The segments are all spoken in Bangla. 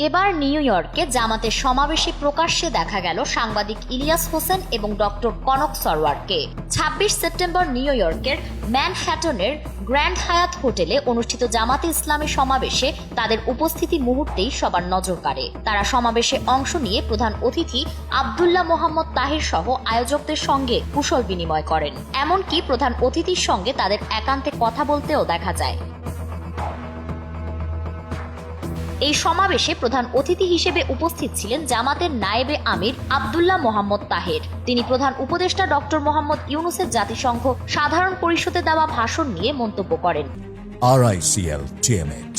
এবার নিউ ইয়র্কে জামাতের সমাবেশে প্রকাশ্যে দেখা গেল সাংবাদিক ইলিয়াস হোসেন এবং ডক্টর কনক সরওয়ারকে। ২৬ সেপ্টেম্বর নিউ ইয়র্কের ম্যানহ্যাটনের গ্র্যান্ড হায়াত হোটেলে অনুষ্ঠিত জামাতে ইসলামী সমাবেশে তাদের উপস্থিতি মুহূর্তেই সবার নজর কাড়ে। তারা সমাবেশে অংশ নিয়ে প্রধান অতিথি আব্দুল্লাহ মোহাম্মদ তাহির সহ আয়োজকদের সঙ্গে কুশল বিনিময় করেন। এমনকি প্রধান অতিথির সঙ্গে তাদের একান্তে কথা বলতেও দেখা যায়। এই সমাবেশে প্রধান অতিথি হিসেবে উপস্থিত ছিলেন জামাতের নায়েবে আমির আব্দুল্লাহ মোহাম্মদ তাহের। তিনি প্রধান উপদেষ্টা ডক্টর মোহাম্মদ ইউনূসের জাতিসংঘ সাধারণ পরিষদে দেওয়া ভাষণ নিয়ে মন্তব্য করেন। RICL TMX,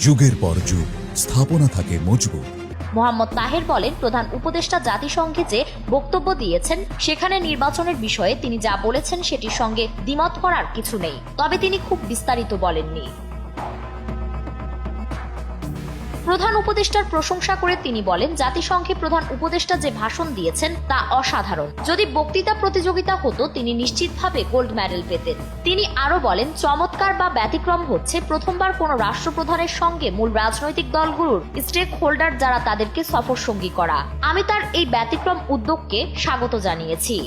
যুগের পর যুগ স্থাপনা থাকে মজবুত। মোহাম্মদ তাহের বলেন, প্রধান উপদেষ্টা জাতিসংঘে যে বক্তব্য দিয়েছেন সেখানে নির্বাচনের বিষয়ে তিনি যা বলেছেন সেটির সঙ্গে দ্বিমত করার কিছু নেই, তবে তিনি খুব বিস্তারিত বলেননি। প্রধান উপদেষ্টার প্রশংসা করে তিনি বলেন, জাতিসংঘে প্রধান উপদেষ্টা যে ভাষণ দিয়েছেন তা অসাধারণ। যদি বক্তৃতা প্রতিযোগিতা হতো তিনি নিশ্চিতভাবে গোল্ড মেডেল পেতেন। তিনি আরো বলেন, চমৎকার বা ব্যতিক্রম হচ্ছে প্রথমবার কোনো রাষ্ট্রপ্রধানের সঙ্গে মূল রাজনৈতিক দলগুলোর স্টেক হোল্ডার যারা তাদেরকে সফর সঙ্গী করা। আমি তার এই ব্যতিক্রম উদ্যোগকে স্বাগত জানিয়েছি।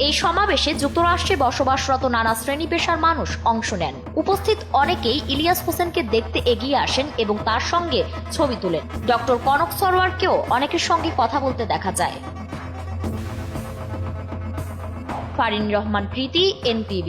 এই সমাবেশে যুক্তরাষ্ট্রে বসবাসরত নানা শ্রেণী পেশার মানুষ অংশ নেন। উপস্থিত অনেকেই ইলিয়াস হোসেনকে দেখতে এগিয়ে আসেন এবং তার সঙ্গে ছবি তোলেন। ডক্টর কনক সরওয়ারকেও অনেকের সঙ্গে কথা বলতে দেখা যায়। ফারিন রহমান প্রীতি, NTV।